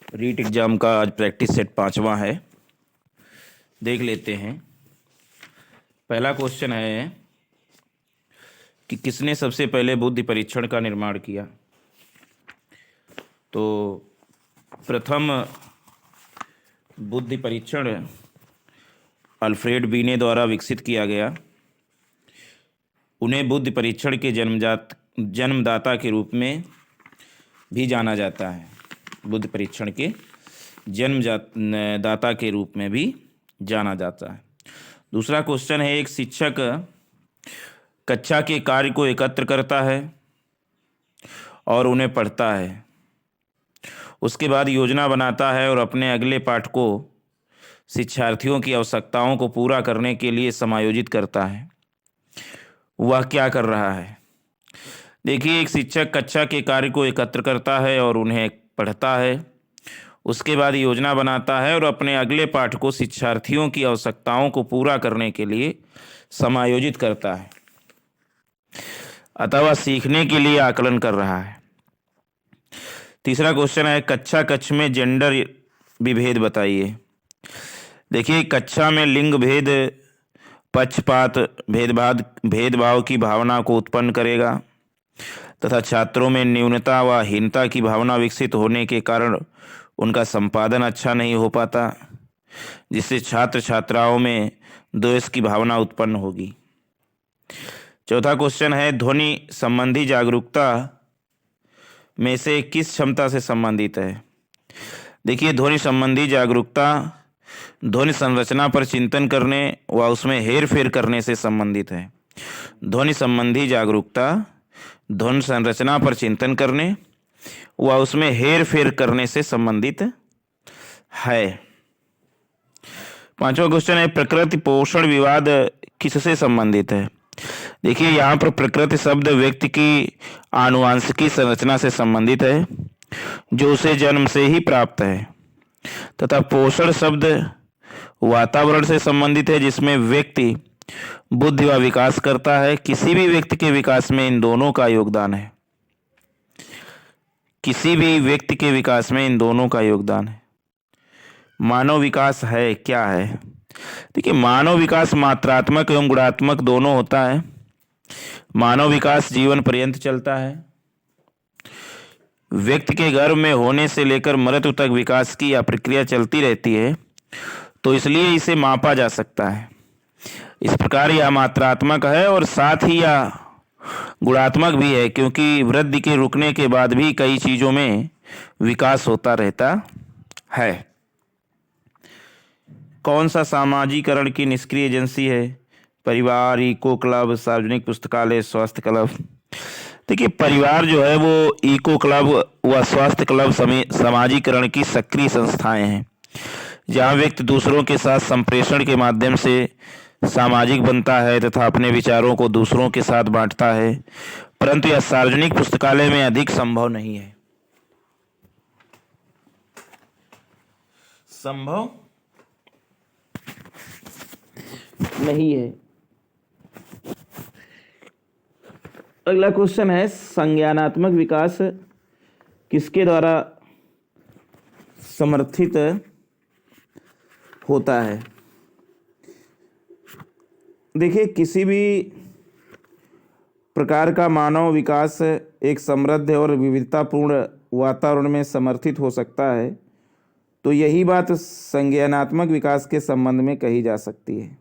REET exam का आज practice set 5वां है। देख लेते हैं। पहला क्वेश्चन है कि किसने सबसे पहले बुद्धि परीक्षण का निर्माण किया। तो प्रथम बुद्धि परीक्षण अल्फ्रेड बीने द्वारा विकसित किया गया। उन्हें बुद्धि परीक्षण के जन्मदाता के रूप में भी जाना जाता है। बुद्धि परीक्षण के दाता के रूप में भी जाना जाता है। दूसरा क्वेश्चन है, एक शिक्षक कक्षा के कार्य को एकत्र करता है और उन्हें पढ़ता है। उसके बाद योजना बनाता है और अपने अगले पाठ को शिक्षार्थियों की आवश्यकताओं को पूरा करने के लिए समायोजित करता है। वह क्या कर रहा है? देखिए, एक शिक्षक कक्षा के कार्य को एकत्र करता है और उन्हें पढ़ता है। उसके बाद योजना बनाता है और अपने अगले पाठ को शिक्षार्थियों की आवश्यकताओं को पूरा करने के लिए समायोजित करता है। अथवा सीखने के लिए आकलन कर रहा है। तीसरा क्वेश्चन है, कक्षा कक्ष में जेंडर विभेद बताइए। देखिए, कक्षा में लिंग भेद, पक्षपात, भेदभाव की भावना को उत्पन्न करेगा तथा छात्रों में न्यूनता व हीनता की भावना विकसित होने के कारण उनका संपादन अच्छा नहीं हो पाता, जिससे छात्र छात्राओं में द्वेष की भावना उत्पन्न होगी। चौथा क्वेश्चन है, ध्वनि संबंधी जागरूकता में से किस क्षमता से संबंधित है। देखिए, ध्वनि संबंधी जागरूकता ध्वनि संरचना पर चिंतन करने व उसमें हेरफेर करने से संबंधित है। ध्वनि संबंधी जागरूकता ध्वनि संरचना पर चिंतन करने व उसमें हेर फेर करने से संबंधित है। पांचवा क्वेश्चन है, प्रकृति पोषण विवाद किससे संबंधित है। देखिए, यहाँ पर प्रकृति शब्द व्यक्ति की आनुवांशिकी संरचना से संबंधित है, जो उसे जन्म से ही प्राप्त है, तथा पोषण शब्द वातावरण से संबंधित है, जिसमें व्यक्ति बुद्धि व विकास करता है। किसी भी व्यक्ति के विकास में इन दोनों का योगदान है। किसी भी व्यक्ति के विकास में इन दोनों का योगदान है। मानव विकास है क्या है? देखिए, मानव विकास मात्रात्मक एवं गुणात्मक दोनों होता है। मानव विकास जीवन पर्यंत चलता है। व्यक्ति के गर्भ में होने से लेकर मृत्यु तक विकास की यह प्रक्रिया चलती रहती है, तो इसलिए इसे मापा जा सकता है। इस प्रकार यह मात्रात्मक है और साथ ही यह गुणात्मक भी है, क्योंकि वृद्धि के रुकने के बाद भी कई चीजों में विकास होता रहता है। कौन सा सामाजिकरण की निष्क्रिय एजेंसी है? परिवार, इको क्लब, सार्वजनिक पुस्तकालय, स्वास्थ्य क्लब। देखिए, परिवार जो है वो इको क्लब व स्वास्थ्य क्लब सामाजिकरण की सक्रिय संस्थाएं हैं, जहाँ व्यक्ति दूसरों के साथ संप्रेषण के माध्यम से सामाजिक बनता है तथा अपने विचारों को दूसरों के साथ बांटता है, परंतु यह सार्वजनिक पुस्तकालय में अधिक संभव नहीं है। संभव नहीं है। अगला क्वेश्चन है, संज्ञानात्मक विकास किसके द्वारा समर्थित होता है। देखिए, किसी भी प्रकार का मानव विकास एक समृद्ध और विविधतापूर्ण वातावरण में समर्थित हो सकता है, तो यही बात संज्ञानात्मक विकास के संबंध में कही जा सकती है।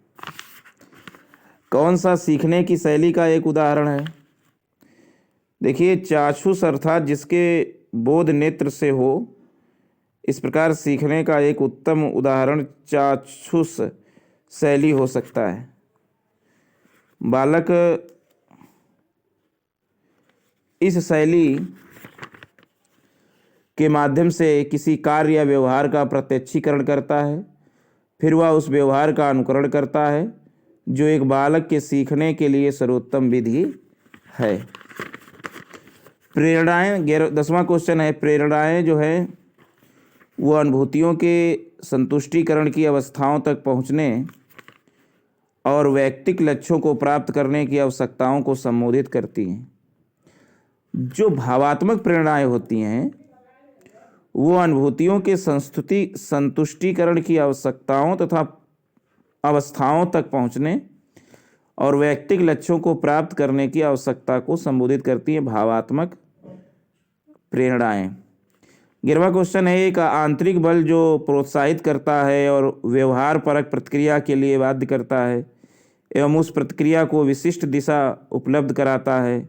कौन सा सीखने की शैली का एक उदाहरण है? देखिए, चाक्षुष अर्थात जिसके बोध नेत्र से हो, इस प्रकार सीखने का एक उत्तम उदाहरण चाक्षुष शैली हो सकता है। बालक इस शैली के माध्यम से किसी कार्य या व्यवहार का प्रत्यक्षीकरण करता है, फिर वह उस व्यवहार का अनुकरण करता है, जो एक बालक के सीखने के लिए सर्वोत्तम विधि है। प्रेरणाएं, 10वां क्वेश्चन है, प्रेरणाएं जो है वो अनुभूतियों के संतुष्टिकरण की अवस्थाओं तक पहुँचने और वैयक्तिक लक्ष्यों को प्राप्त करने की आवश्यकताओं को संबोधित करती हैं। जो भावात्मक प्रेरणाएं होती हैं वो अनुभूतियों के संतुष्टिकरण की आवश्यकताओं तथा अवस्थाओं तक पहुँचने और वैयक्तिक लक्ष्यों को प्राप्त करने की आवश्यकता को संबोधित करती है भावात्मक प्रेरणाएं। 11वां क्वेश्चन है, एक आंतरिक बल जो प्रोत्साहित करता है और व्यवहार परक प्रतिक्रिया के लिए बाध्य करता है एवं उस प्रतिक्रिया को विशिष्ट दिशा उपलब्ध कराता है।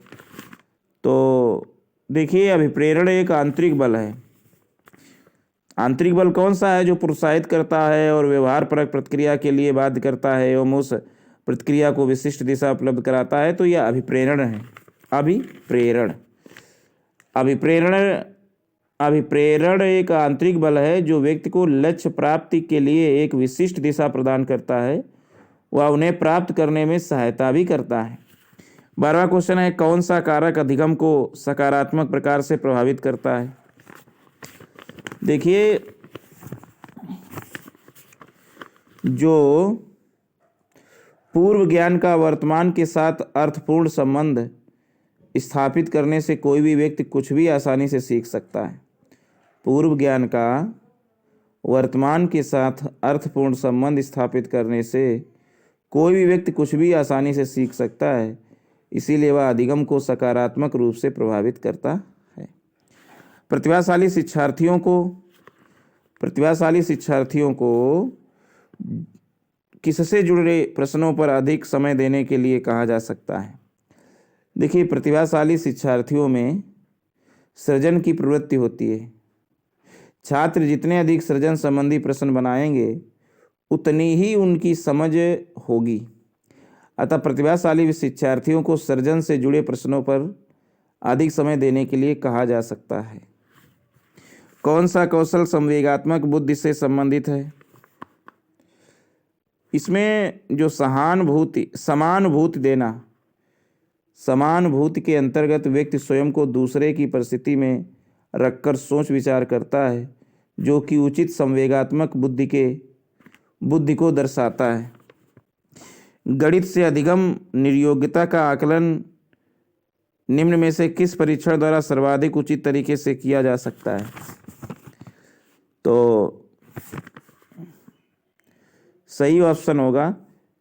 तो देखिए, अभिप्रेरण एक आंतरिक बल है। आंतरिक बल कौन सा है? जो प्रोत्साहित करता है और व्यवहार परक प्रतिक्रिया के लिए बाध्य करता है एवं उस प्रतिक्रिया को विशिष्ट दिशा उपलब्ध कराता है। तो यह अभिप्रेरण है। अभिप्रेरण अभिप्रेरण अभिप्रेरण एक आंतरिक बल है जो व्यक्ति को लक्ष्य प्राप्ति के लिए एक विशिष्ट दिशा प्रदान करता है, वह उन्हें प्राप्त करने में सहायता भी करता है। 12वां क्वेश्चन है, कौन सा कारक अधिगम को सकारात्मक प्रकार से प्रभावित करता है? देखिए, जो पूर्व ज्ञान का वर्तमान के साथ अर्थपूर्ण संबंध स्थापित करने से कोई भी व्यक्ति कुछ भी आसानी से सीख सकता है। पूर्व ज्ञान का वर्तमान के साथ अर्थपूर्ण संबंध स्थापित करने से कोई भी व्यक्ति कुछ भी आसानी से सीख सकता है, इसीलिए वह अधिगम को सकारात्मक रूप से प्रभावित करता है। प्रतिभाशाली शिक्षार्थियों को किससे जुड़े प्रश्नों पर अधिक समय देने के लिए कहा जा सकता है? देखिए, प्रतिभाशाली शिक्षार्थियों में सृजन की प्रवृत्ति होती है। छात्र जितने अधिक सृजन संबंधी प्रश्न बनाएंगे उतनी ही उनकी समझ होगी। अतः प्रतिभाशाली शिक्षार्थियों को सृजन से जुड़े प्रश्नों पर अधिक समय देने के लिए कहा जा सकता है। कौन सा कौशल संवेगात्मक बुद्धि से संबंधित है? इसमें जो समानुभूति के अंतर्गत व्यक्ति स्वयं को दूसरे की परिस्थिति में रखकर सोच विचार करता है, जो कि उचित संवेगात्मक बुद्धि को दर्शाता है। गणित से अधिगम निर्योग्यता का आकलन निम्न में से किस परीक्षण द्वारा सर्वाधिक उचित तरीके से किया जा सकता है? तो सही ऑप्शन होगा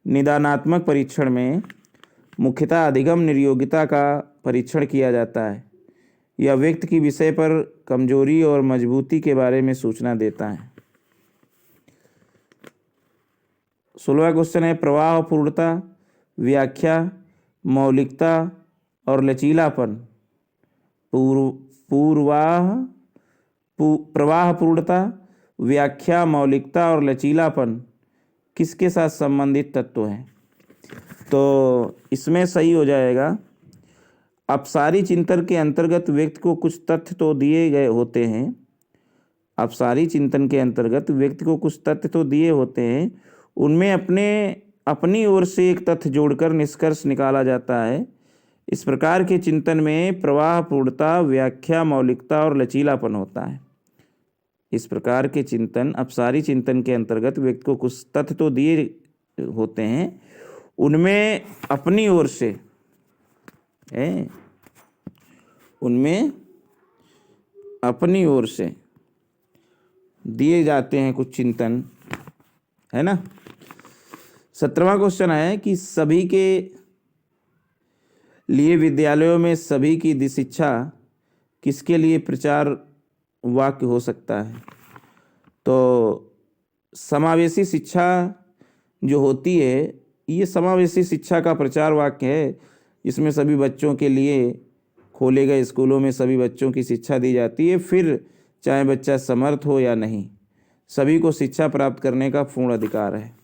निदानात्मक परीक्षण में मुख्यतः अधिगम निर्योग्यता का परीक्षण किया जाता है। यह व्यक्ति की विषय पर कमजोरी और मजबूती के बारे में सूचना देता है। 16वां क्वेश्चन है, प्रवाह पूर्णता, व्याख्या, मौलिकता और लचीलापन। प्रवाह पूर्णता, व्याख्या, मौलिकता और लचीलापन किसके साथ संबंधित तत्व हैं? तो इसमें सही हो जाएगा, अपसारी चिंतन के अंतर्गत व्यक्ति को कुछ तथ्य तो दिए गए होते हैं। अपसारी चिंतन के अंतर्गत व्यक्ति को कुछ तथ्य तो दिए होते हैं, उनमें अपनी ओर से एक तथ्य जोड़कर निष्कर्ष निकाला जाता है। इस प्रकार के चिंतन में प्रवाह पूर्णता, व्याख्या, मौलिकता और लचीलापन होता है। इस प्रकार के चिंतन अपसारी चिंतन के अंतर्गत व्यक्ति को कुछ तथ्य तो दिए होते हैं, उनमें अपनी ओर से दिए जाते हैं कुछ चिंतन, है ना। 17वां क्वेश्चन है कि सभी के लिए विद्यालयों में सभी की शिक्षा किसके लिए प्रचार वाक्य हो सकता है? तो समावेशी शिक्षा जो होती है, ये समावेशी शिक्षा का प्रचार वाक्य है। इसमें सभी बच्चों के लिए खोले गए स्कूलों में सभी बच्चों की शिक्षा दी जाती है, फिर चाहे बच्चा समर्थ हो या नहीं, सभी को शिक्षा प्राप्त करने का पूर्ण अधिकार है।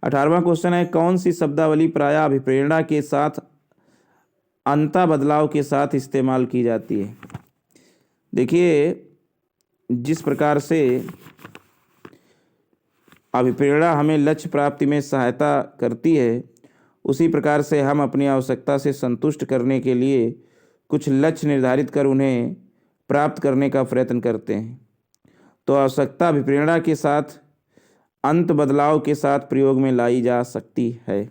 18वां क्वेश्चन है, कौन सी शब्दावली प्रायः अभिप्रेरणा के साथ अंता बदलाव के साथ इस्तेमाल की जाती है? देखिए, जिस प्रकार से अभिप्रेरणा हमें लक्ष्य प्राप्ति में सहायता करती है, उसी प्रकार से हम अपनी आवश्यकता से संतुष्ट करने के लिए कुछ लक्ष्य निर्धारित कर उन्हें प्राप्त करने का प्रयत्न करते हैं। तो आवश्यकता अभिप्रेरणा के साथ अंत बदलाव के साथ प्रयोग में लाई जा सकती है।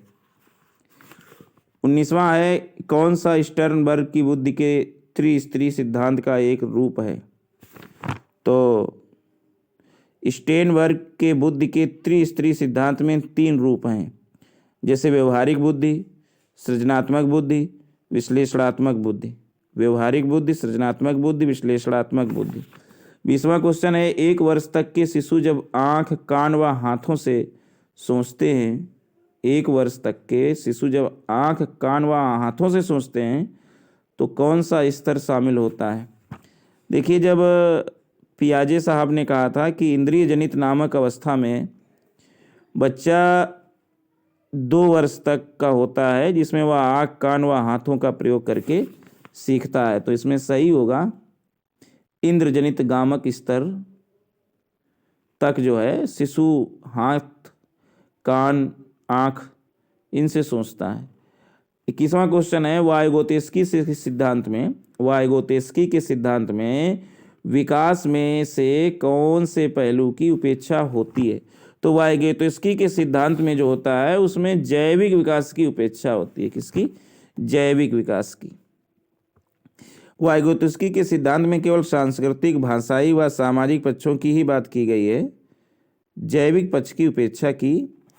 19वां है, कौन सा स्टर्नबर्ग की बुद्धि के त्रिस्तरीय सिद्धांत का एक रूप है? तो स्टेनबर्ग के बुद्धि के त्रिस्तरीय सिद्धांत में 3 रूप हैं, जैसे व्यवहारिक बुद्धि, सृजनात्मक बुद्धि, विश्लेषणात्मक बुद्धि। व्यवहारिक बुद्धि, सृजनात्मक बुद्धि, विश्लेषणात्मक बुद्धि। 20वां क्वेश्चन है, 1 वर्ष तक के शिशु जब आँख, कान व हाथों से सोचते हैं, 1 वर्ष तक के शिशु जब आँख, कान व हाथों से सोचते हैं तो कौन सा स्तर शामिल होता है? देखिए, जब पियाजे साहब ने कहा था कि इंद्रिय जनित नामक अवस्था में बच्चा 2 वर्ष तक का होता है, जिसमें वह आँख, कान व हाथों का प्रयोग करके सीखता है, तो इसमें सही होगा इंद्रजनित गामक स्तर तक जो है शिशु हाथ, कान, आँख इनसे सोचता है। 21वां क्वेश्चन है, वाइगोत्स्की के सिद्धांत में विकास में से कौन से पहलू की उपेक्षा होती है? तो वाइगोत्स्की के सिद्धांत में जो होता है उसमें जैविक विकास की उपेक्षा होती है। किसकी? जैविक विकास की। वाइगोत्स्की के सिद्धांत में केवल सांस्कृतिक, भाषाई व सामाजिक पक्षों की ही बात की गई है, जैविक पक्ष की उपेक्षा की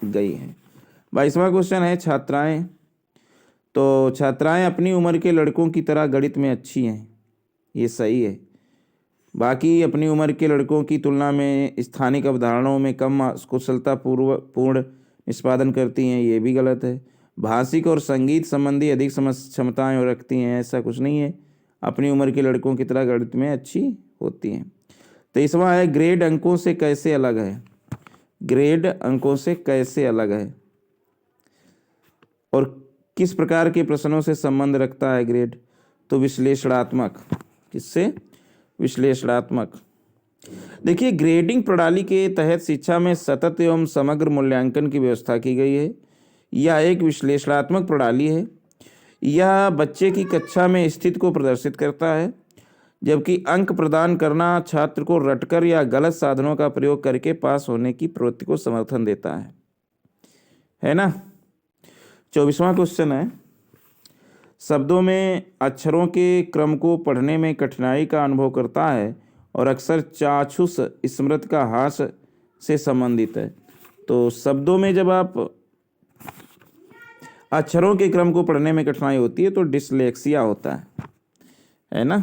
गई है। 22वां क्वेश्चन है, छात्राएं। तो छात्राएं अपनी उम्र के लड़कों की तरह गणित में अच्छी हैं, ये सही है। बाकी अपनी उम्र के लड़कों की तुलना में स्थानिक अवधारणाओं में कम कुशलता पूर्ण निष्पादन करती हैं, ये भी गलत है। भाषिक और संगीत संबंधी अधिक क्षमताएं रखती हैं, ऐसा कुछ नहीं है। अपनी उम्र के लड़कों की तरह गणित में अच्छी होती हैं। 23वां है, ग्रेड अंकों से कैसे अलग है? ग्रेड अंकों से कैसे अलग है और किस प्रकार के प्रश्नों से संबंध रखता है ग्रेड? तो विश्लेषणात्मक। किससे? विश्लेषणात्मक। देखिए, ग्रेडिंग प्रणाली के तहत शिक्षा में सतत एवं समग्र मूल्यांकन की व्यवस्था की गई है। यह एक विश्लेषणात्मक प्रणाली है। यह बच्चे की कक्षा में स्थिति को प्रदर्शित करता है, जबकि अंक प्रदान करना छात्र को रटकर या गलत साधनों का प्रयोग करके पास होने की प्रवृत्ति को समर्थन देता है ना। 24वां क्वेश्चन है, शब्दों में अक्षरों के क्रम को पढ़ने में कठिनाई का अनुभव करता है और अक्सर चाक्षुष स्मृति का ह्रास से संबंधित है। तो शब्दों में जब आप अक्षरों के क्रम को पढ़ने में कठिनाई होती है तो डिसलेक्सिया होता है ना।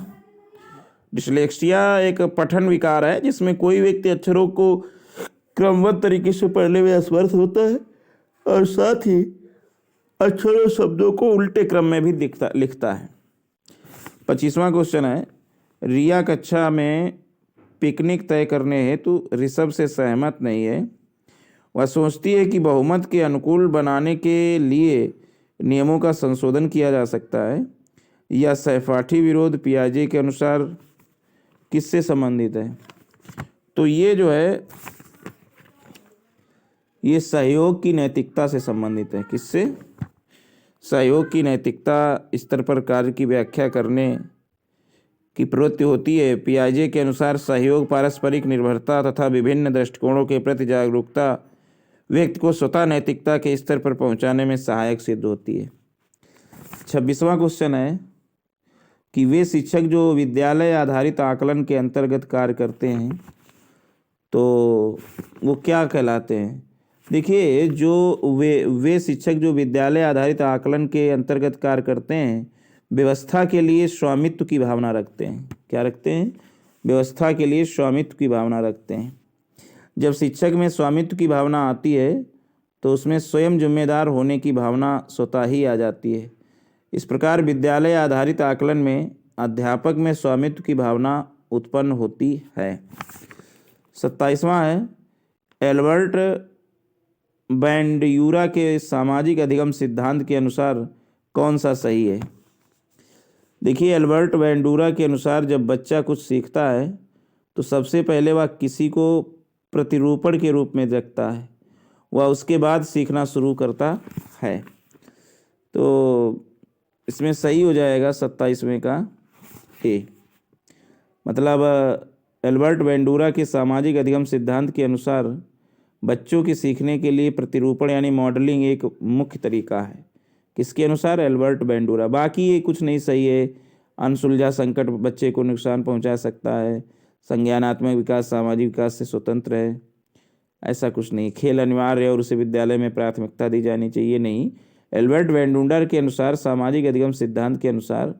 डिसलेक्सिया एक पठन विकार है जिसमें कोई व्यक्ति अक्षरों को क्रमबद्ध तरीके से पढ़ने में असमर्थ होता है और साथ ही अक्षरों शब्दों को उल्टे क्रम में भी लिखता है। 25वां क्वेश्चन है, रिया कक्षा में पिकनिक तय करने हेतु ऋषभ से सहमत नहीं है। वह सोचती है कि बहुमत के अनुकूल बनाने के लिए नियमों का संशोधन किया जा सकता है। यह सहपाठी विरोध पियाजे के अनुसार किससे संबंधित है? तो ये जो है ये सहयोग की नैतिकता से संबंधित है। किससे? सहयोग की नैतिकता स्तर पर कार्य की व्याख्या करने की प्रवृत्ति होती है। पियाजे के अनुसार सहयोग पारस्परिक निर्भरता तथा विभिन्न दृष्टिकोणों के प्रति जागरूकता व्यक्ति को स्वतः नैतिकता के स्तर पर पहुंचाने में सहायक सिद्ध होती है। 26वां क्वेश्चन है कि वे शिक्षक जो विद्यालय आधारित आकलन के अंतर्गत कार्य करते हैं तो वो क्या कहलाते हैं? देखिए, जो वे शिक्षक जो विद्यालय आधारित आकलन के अंतर्गत कार्य करते हैं व्यवस्था के लिए स्वामित्व की भावना रखते हैं। क्या रखते हैं? व्यवस्था के लिए स्वामित्व की भावना रखते हैं। जब शिक्षक में स्वामित्व की भावना आती है तो उसमें स्वयं जिम्मेदार होने की भावना स्वतः ही आ जाती है। इस प्रकार विद्यालय आधारित आकलन में अध्यापक में स्वामित्व की भावना उत्पन्न होती है। 27वां है, एल्बर्ट बैंड्यूरा के सामाजिक अधिगम सिद्धांत के अनुसार कौन सा सही है? देखिए, एल्बर्ट बैंड्यूरा के अनुसार जब बच्चा कुछ सीखता है तो सबसे पहले वह किसी को प्रतिरूपण के रूप में देखता है, वह उसके बाद सीखना शुरू करता है। तो इसमें सही हो जाएगा 27वें का ए। मतलब एल्बर्ट बैंड्यूरा के सामाजिक अधिगम सिद्धांत के अनुसार बच्चों के सीखने के लिए प्रतिरूपण यानी मॉडलिंग एक मुख्य तरीका है। किसके अनुसार? एल्बर्ट बैंड्यूरा। बाकी ये कुछ नहीं सही है। अनसुलझा संकट बच्चे को नुकसान पहुंचा सकता है, संज्ञानात्मक विकास सामाजिक विकास से स्वतंत्र है, ऐसा कुछ नहीं। खेल अनिवार्य है और उसे विद्यालय में प्राथमिकता दी जानी चाहिए, नहीं। एल्बर्ट वेंडुंडर के अनुसार सामाजिक अधिगम सिद्धांत के अनुसार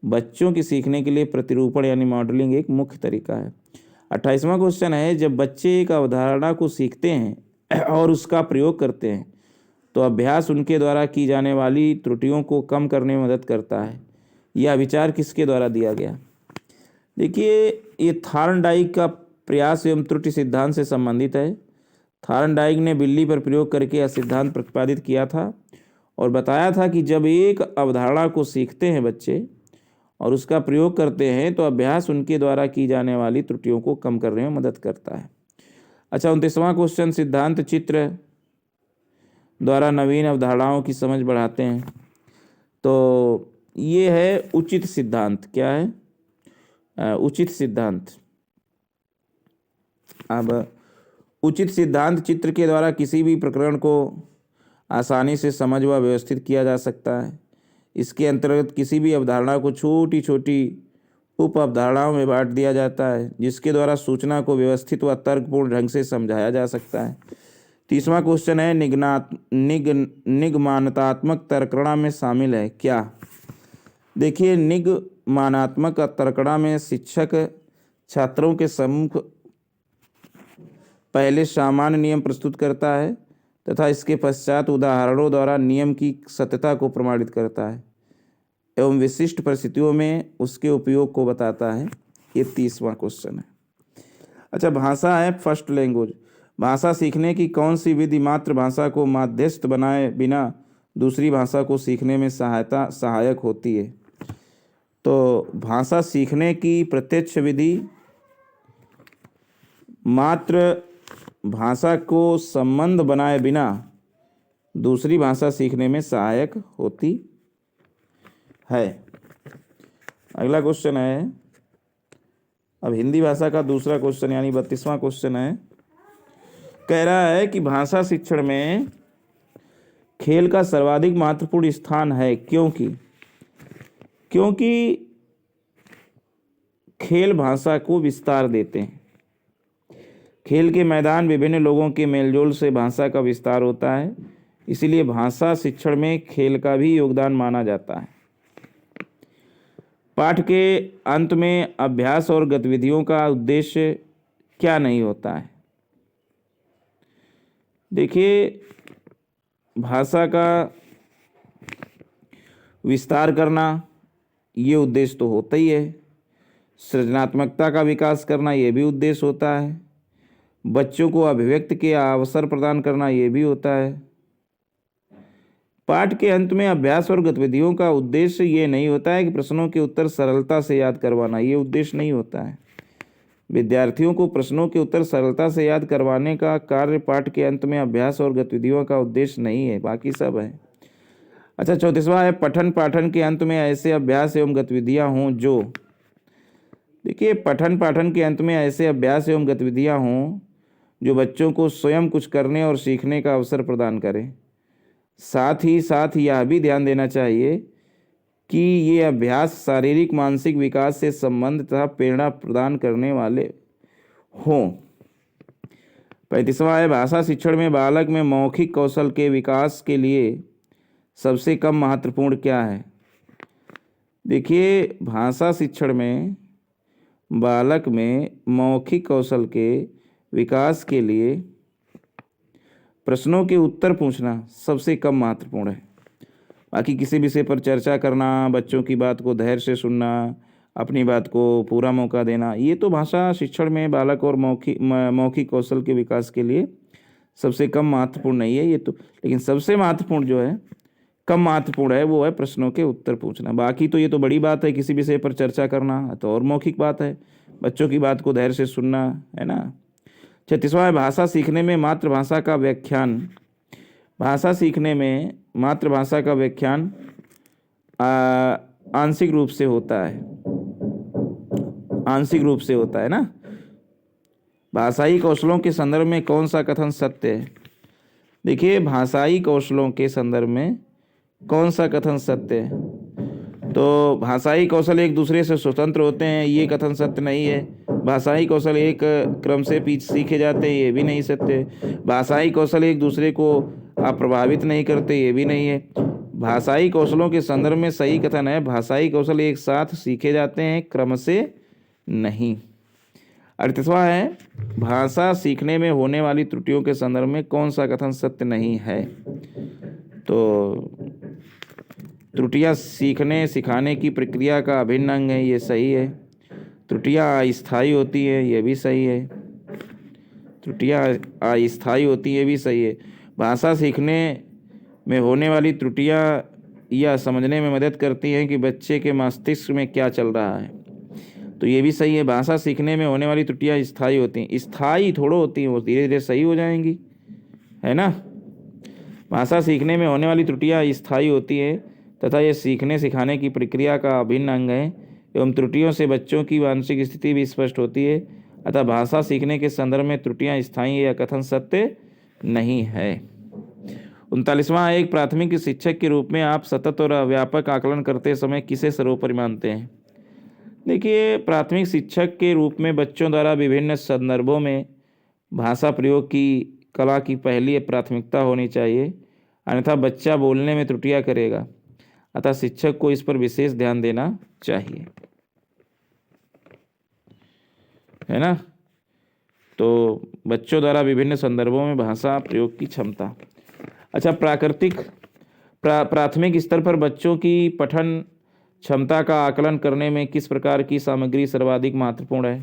बच्चों की सीखने के लिए प्रतिरूपण यानी मॉडलिंग एक मुख्य तरीका है। 28वां क्वेश्चन है, जब बच्चे एक अवधारणा को सीखते हैं और उसका प्रयोग करते हैं तो अभ्यास उनके द्वारा की जाने वाली त्रुटियों को कम करने में मदद करता है। यह विचार किसके द्वारा दिया गया? देखिए, ये थॉर्नडाइक का प्रयास एवं त्रुटि सिद्धांत से संबंधित है। थॉर्नडाइक ने बिल्ली पर प्रयोग करके यह सिद्धांत प्रतिपादित किया था और बताया था कि जब एक अवधारणा को सीखते हैं बच्चे और उसका प्रयोग करते हैं तो अभ्यास उनके द्वारा की जाने वाली त्रुटियों को कम करने में मदद करता है। अच्छा, 29वां क्वेश्चन, सिद्धांत चित्र द्वारा नवीन अवधारणाओं की समझ बढ़ाते हैं। तो ये है उचित सिद्धांत। क्या है? उचित सिद्धांत। अब उचित सिद्धांत चित्र के द्वारा किसी भी प्रकरण को आसानी से समझ व व्यवस्थित किया जा सकता है। इसके अंतर्गत किसी भी अवधारणा को छोटी छोटी उप अवधारणाओं में बांट दिया जाता है, जिसके द्वारा सूचना को व्यवस्थित व तर्कपूर्ण ढंग से समझाया जा सकता है। 30वां क्वेश्चन है, निगमनात्मक तर्कणा में शामिल है क्या? देखिए, निगमनात्मक तर्कणा में शिक्षक छात्रों के सम्मुख पहले सामान्य नियम प्रस्तुत करता है तथा इसके पश्चात उदाहरणों द्वारा नियम की सत्यता को प्रमाणित करता है एवं विशिष्ट परिस्थितियों में उसके उपयोग को बताता है। ये 30वां क्वेश्चन है। अच्छा, भाषा है फर्स्ट लैंग्वेज। भाषा सीखने की कौन सी विधि मातृभाषा को माध्यस्थ बनाए बिना दूसरी भाषा को सीखने में सहायक होती है? तो भाषा सीखने की प्रत्यक्ष विधि मातृभाषा को संबंध बनाए बिना दूसरी भाषा सीखने में सहायक होती है। अगला क्वेश्चन है, अब हिंदी भाषा का दूसरा क्वेश्चन यानी 32वां क्वेश्चन है। कह रहा है कि भाषा शिक्षण में खेल का सर्वाधिक महत्वपूर्ण स्थान है। क्योंकि खेल भाषा को विस्तार देते हैं। खेल के मैदान विभिन्न लोगों के मेलजोल से भाषा का विस्तार होता है, इसलिए भाषा शिक्षण में खेल का भी योगदान माना जाता है। पाठ के अंत में अभ्यास और गतिविधियों का उद्देश्य क्या नहीं होता है? देखिए, भाषा का विस्तार करना ये उद्देश्य तो होता ही है। सृजनात्मकता का विकास करना ये भी उद्देश्य होता है। बच्चों को अभिव्यक्ति के अवसर प्रदान करना ये भी होता है। पाठ के अंत में अभ्यास और गतिविधियों का उद्देश्य ये नहीं होता है कि प्रश्नों के उत्तर सरलता से याद करवाना, ये उद्देश्य नहीं होता है। विद्यार्थियों को प्रश्नों के उत्तर सरलता से याद करवाने का कार्य पाठ के अंत में अभ्यास और गतिविधियों का उद्देश्य नहीं है, बाकी सब है। अच्छा, 34वां है, पठन पाठन के अंत में ऐसे अभ्यास एवं गतिविधियां हों जो, देखिए, पठन पाठन के अंत में ऐसे अभ्यास एवं गतिविधियां हों जो बच्चों को स्वयं कुछ करने और सीखने का अवसर प्रदान करें। साथ ही यह भी ध्यान देना चाहिए कि ये अभ्यास शारीरिक मानसिक विकास से संबंध तथा प्रेरणा प्रदान करने वाले हों। 35वां है, भाषा शिक्षण में बालक में मौखिक कौशल के विकास के लिए सबसे कम महत्वपूर्ण क्या है? देखिए, भाषा शिक्षण में बालक में मौखिक कौशल के विकास के लिए प्रश्नों के उत्तर पूछना सबसे कम महत्वपूर्ण है। बाकी किसी विषय पर चर्चा करना, बच्चों की बात को धैर्य से सुनना, अपनी बात को पूरा मौका देना, ये तो भाषा शिक्षण में बालक और मौखिक कौशल के विकास के लिए सबसे कम महत्वपूर्ण नहीं है ये तो। लेकिन सबसे महत्वपूर्ण जो है, कम महत्वपूर्ण है, वो है प्रश्नों के उत्तर पूछना। बाकी तो ये तो बड़ी बात है, किसी विषय पर चर्चा करना तो और मौखिक बात है, बच्चों की बात को धैर्य से सुनना, है ना। 36वां है, भाषा सीखने में मातृभाषा का व्याख्यान। भाषा सीखने में मातृभाषा का व्याख्यान आंशिक रूप से होता है, आंशिक रूप से होता है ना। भाषाई कौशलों के संदर्भ में कौन सा कथन सत्य है? देखिए, भाषाई कौशलों के संदर्भ में कौन सा कथन सत्य है? तो भाषाई कौशल एक दूसरे से स्वतंत्र होते हैं, ये कथन सत्य नहीं है। भाषाई कौशल एक क्रम से सीखे जाते हैं, ये भी नहीं सत्य। भाषाई कौशल एक दूसरे को प्रभावित नहीं करते, ये भी नहीं है। भाषाई कौशलों के संदर्भ में सही कथन है, भाषाई कौशल एक साथ सीखे जाते हैं, क्रम से नहीं। 38वां है, भाषा सीखने में होने वाली त्रुटियों के संदर्भ में कौन सा कथन सत्य नहीं है? तो त्रुटियां सीखने सिखाने की प्रक्रिया का अभिन्न अंग है, ये सही है। त्रुटियां अस्थायी होती है, ये भी सही है। त्रुटियां अस्थायी होती है, भी सही है। भाषा सीखने में होने वाली त्रुटियां यह समझने में मदद करती हैं कि बच्चे के मस्तिष्क में क्या चल रहा है, तो ये भी सही है। भाषा सीखने में होने वाली त्रुटियां स्थायी होती हैं, स्थायी थोड़ो होती हैं, वो धीरे धीरे सही हो जाएंगी, है ना। भाषा सीखने में होने वाली त्रुटियां स्थायी होती हैं तथा ये सीखने सिखाने की प्रक्रिया का अभिन्न अंग है, एवं त्रुटियों से बच्चों की मानसिक स्थिति भी स्पष्ट होती है। अतः भाषा सीखने के संदर्भ में त्रुटियां स्थायी या कथन सत्य नहीं है। 39वां, एक प्राथमिक शिक्षक के रूप में आप सतत और व्यापक आकलन करते समय किसे सर्वोपरि मानते हैं? देखिए, प्राथमिक शिक्षक के रूप में बच्चों द्वारा विभिन्न संदर्भों में भाषा प्रयोग की कला की पहली प्राथमिकता होनी चाहिए, अन्यथा बच्चा बोलने में त्रुटियां करेगा। अतः शिक्षक को इस पर विशेष ध्यान देना चाहिए, है ना। तो बच्चों द्वारा विभिन्न संदर्भों में भाषा प्रयोग की क्षमता। अच्छा, प्राथमिक स्तर पर बच्चों की पठन क्षमता का आकलन करने में किस प्रकार की सामग्री सर्वाधिक महत्वपूर्ण है?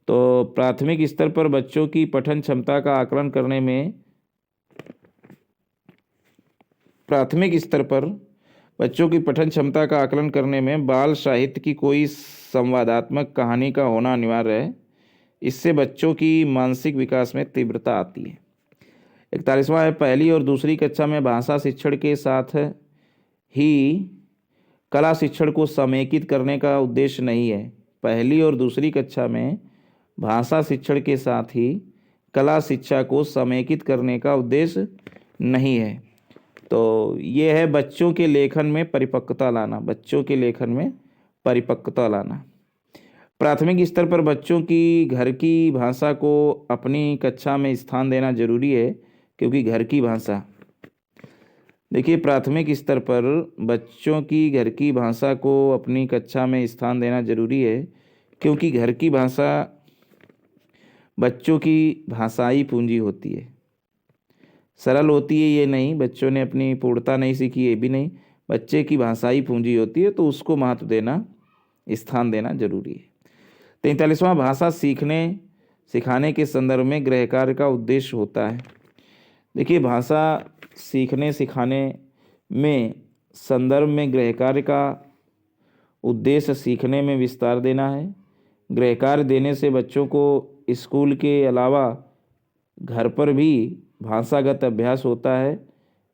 तो प्राथमिक स्तर पर बच्चों की पठन क्षमता का आकलन करने में बाल साहित्य की कोई संवादात्मक कहानी का होना अनिवार्य है। इससे बच्चों की मानसिक विकास में तीव्रता आती है। 41वां है, पहली और दूसरी कक्षा में भाषा शिक्षण के साथ ही कला शिक्षण को समेकित करने का उद्देश्य नहीं है। पहली और दूसरी कक्षा में भाषा शिक्षण के साथ ही कला शिक्षा को समेकित करने का उद्देश्य नहीं है। तो ये है बच्चों के लेखन में परिपक्वता लाना। प्राथमिक स्तर पर बच्चों की घर की भाषा को अपनी कक्षा में स्थान देना जरूरी है, क्योंकि घर की भाषा, देखिए, प्राथमिक स्तर पर बच्चों की घर की भाषा को अपनी कक्षा में स्थान देना जरूरी है, क्योंकि घर की भाषा बच्चों की भाषाई पूंजी होती है। सरल होती है ये नहीं, बच्चों ने अपनी पूर्णता नहीं सीखी ये भी नहीं, बच्चे की भाषाई पूंजी होती है, तो उसको महत्व देना, स्थान देना जरूरी है। 43वां, भाषा सीखने सिखाने के संदर्भ में गृह कार्य का उद्देश्य होता है। देखिए, भाषा सीखने सिखाने में संदर्भ में गृह कार्य का उद्देश्य सीखने में विस्तार देना है। गृह कार्य देने से बच्चों को स्कूल के अलावा घर पर भी भाषागत अभ्यास होता है।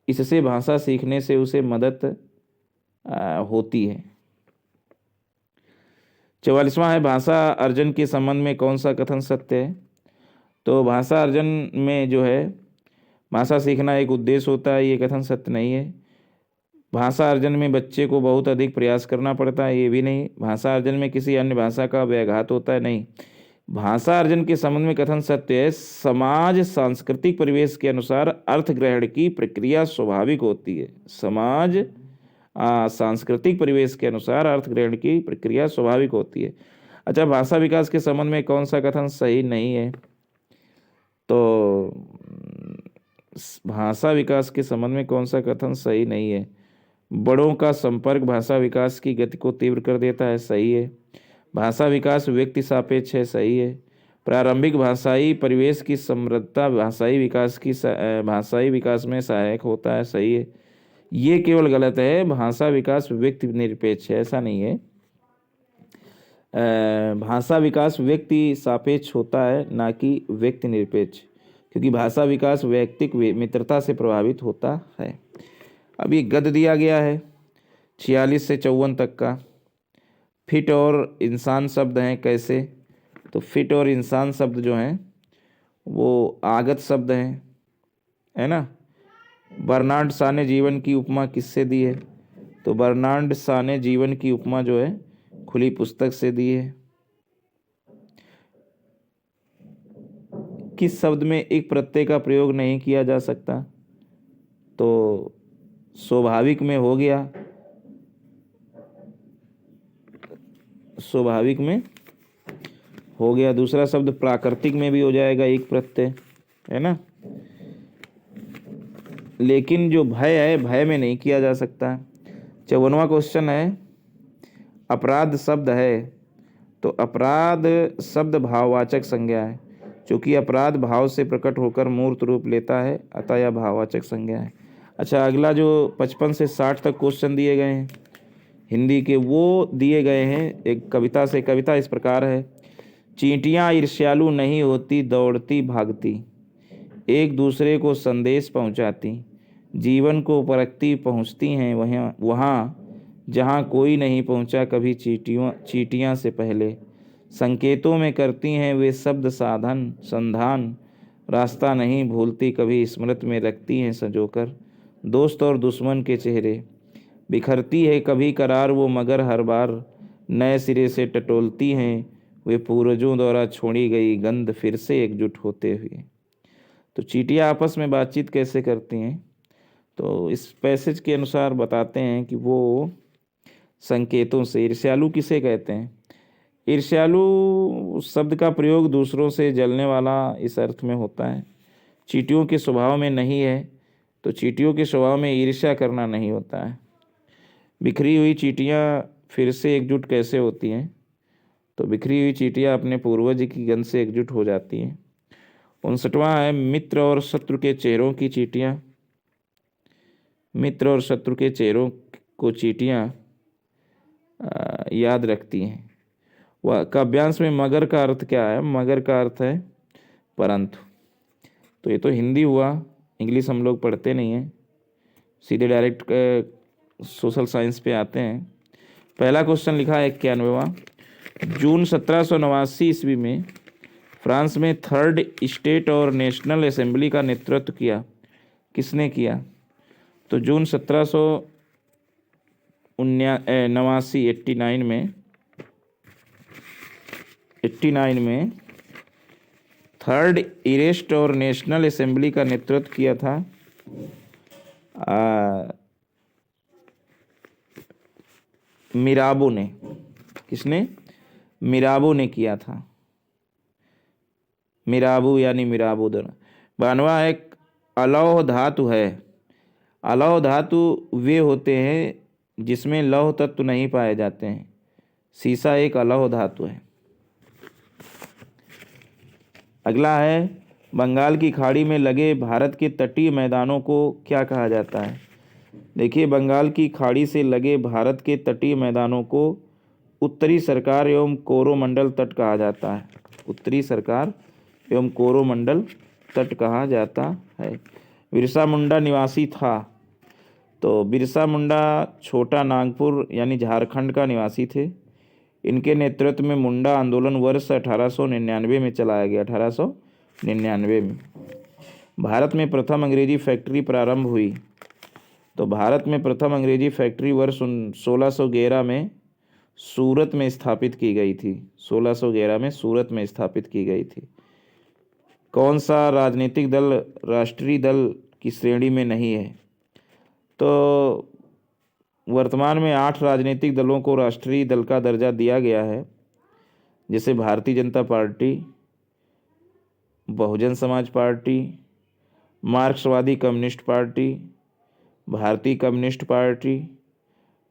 इससे भाषा सीखने से उसे मदद होती है। 44वां है, भाषा अर्जन के संबंध में कौन सा कथन सत्य है? तो भाषा अर्जन में जो है, भाषा सीखना एक उद्देश्य होता है, ये कथन सत्य नहीं है। भाषा अर्जन में बच्चे को बहुत अधिक प्रयास करना पड़ता है, ये भी नहीं। भाषा अर्जन में किसी अन्य भाषा का व्याघात होता है, नहीं। भाषा अर्जन के संबंध में कथन सत्य है, समाज सांस्कृतिक परिवेश के अनुसार अर्थ ग्रहण की प्रक्रिया स्वाभाविक होती है। समाज सांस्कृतिक परिवेश के अनुसार अर्थ ग्रहण की प्रक्रिया स्वाभाविक होती है। अच्छा, भाषा विकास के संबंध में कौन सा कथन सही नहीं है? तो भाषा विकास के संबंध में कौन सा कथन सही नहीं है? बड़ों का संपर्क भाषा विकास की गति को तीव्र कर देता है, सही है। भाषा विकास व्यक्ति सापेक्ष है, सही है। प्रारंभिक भाषाई परिवेश की समृद्धता भाषाई विकास में सहायक होता है, सही है। ये केवल गलत है, भाषा विकास व्यक्ति निरपेक्ष है, ऐसा नहीं है। भाषा विकास व्यक्ति सापेक्ष होता है, ना कि व्यक्ति निरपेक्ष, क्योंकि भाषा विकास वैयक्तिक मित्रता से प्रभावित होता है। अब ये गद्य दिया गया है 46 से 54 तक का। फिट और इंसान शब्द हैं, कैसे? तो फिट और इंसान शब्द जो हैं वो आगत शब्द हैं, है ना। बर्नार्ड शॉ ने जीवन की उपमा किससे दी है? तो बर्नार्ड शॉ ने जीवन की उपमा जो है खुली पुस्तक से दी है। किस शब्द में एक प्रत्यय का प्रयोग नहीं किया जा सकता? तो स्वाभाविक में हो गया, स्वाभाविक में हो गया। दूसरा शब्द प्राकृतिक में भी हो जाएगा एक प्रत्यय, है ना। लेकिन जो भय है, भय में नहीं किया जा सकता। 54वां क्वेश्चन है, अपराध शब्द है तो अपराध शब्द भाववाचक संज्ञा है। चूंकि अपराध भाव से प्रकट होकर मूर्त रूप लेता है, अतः यह भाववाचक संज्ञा है। अच्छा, अगला जो 55 से 60 तक क्वेश्चन दिए गए हैं हिंदी के, वो दिए गए हैं एक कविता से। कविता इस प्रकार है, चींटियां ईर्ष्यालु नहीं होती, दौड़ती भागती, एक दूसरे को संदेश पहुंचाती, जीवन को परखती पहुंचती हैं वहाँ जहाँ कोई नहीं पहुंचा कभी चींटियां से पहले। संकेतों में करती हैं वे शब्द साधन संधान, रास्ता नहीं भूलती कभी स्मृति में रखती हैं संजोकर दोस्त और दुश्मन के चेहरे। बिखरती है कभी करार वो मगर हर बार नए सिरे से टटोलती हैं वे पूर्वजों द्वारा छोड़ी गई गंध फिर से एकजुट होते हुए। तो चींटियां आपस में बातचीत कैसे करती हैं? तो इस पैसेज के अनुसार बताते हैं कि वो संकेतों से। ईर्ष्यालु किसे कहते हैं? ईर्ष्यालु शब्द का प्रयोग दूसरों से जलने वाला इस अर्थ में होता है। चींटियों के स्वभाव में नहीं है, तो चींटियों के स्वभाव में ईर्ष्या करना नहीं होता है। बिखरी हुई चींटियां फिर से एकजुट कैसे होती हैं? तो बिखरी हुई चींटियां अपने पूर्वज की गंध से एकजुट हो जाती हैं। 59वां है, मित्र और शत्रु के चेहरों की चींटियां। मित्र और शत्रु के चेहरों को चींटियां याद रखती हैं। वह काव्यांश में मगर का अर्थ क्या है? मगर का अर्थ है परंतु। तो ये तो हिंदी हुआ, इंग्लिश हम लोग पढ़ते नहीं हैं, सीधे डायरेक्ट सोशल साइंस पे आते हैं। पहला क्वेश्चन लिखा है 91वां, जून 1789 ईस्वी में फ्रांस में थर्ड स्टेट और नेशनल असेंबली का नेतृत्व किया, किसने किया? तो जून 1789 89 में थर्ड इरेस्ट और नेशनल असेंबली का नेतृत्व किया था मिराबो ने। किसने? मिराबो ने किया था। मिराबो यानी मिराबो दोनों। 92वां एक अलौह धातु है। अलौह धातु वे होते हैं जिसमें लौह तत्व नहीं पाए जाते हैं। सीसा एक अलौह धातु है। अगला है, बंगाल की खाड़ी में लगे भारत के तटीय मैदानों को क्या कहा जाता है? देखिए, बंगाल की खाड़ी से लगे भारत के तटीय मैदानों को उत्तरी सरकार एवं कोरोमंडल तट कहा जाता है। उत्तरी सरकार एवं कोरोमंडल तट कहा जाता है। बिरसा मुंडा निवासी था। तो बिरसा मुंडा छोटा नागपुर यानी झारखंड का निवासी थे। इनके नेतृत्व में मुंडा आंदोलन वर्ष 1899 में चलाया गया। 1899 में भारत में प्रथम अंग्रेजी फैक्ट्री प्रारंभ हुई। तो भारत में प्रथम अंग्रेजी फैक्ट्री वर्ष 1611 में सूरत में स्थापित की गई थी। 1611 में सूरत में स्थापित की गई थी। कौन सा राजनीतिक दल राष्ट्रीय दल की श्रेणी में नहीं है? तो वर्तमान में 8 राजनीतिक दलों को राष्ट्रीय दल का दर्जा दिया गया है, जैसे भारतीय जनता पार्टी, बहुजन Samaj Party, Marxvadi Communist Party, Bharatiya Communist Party,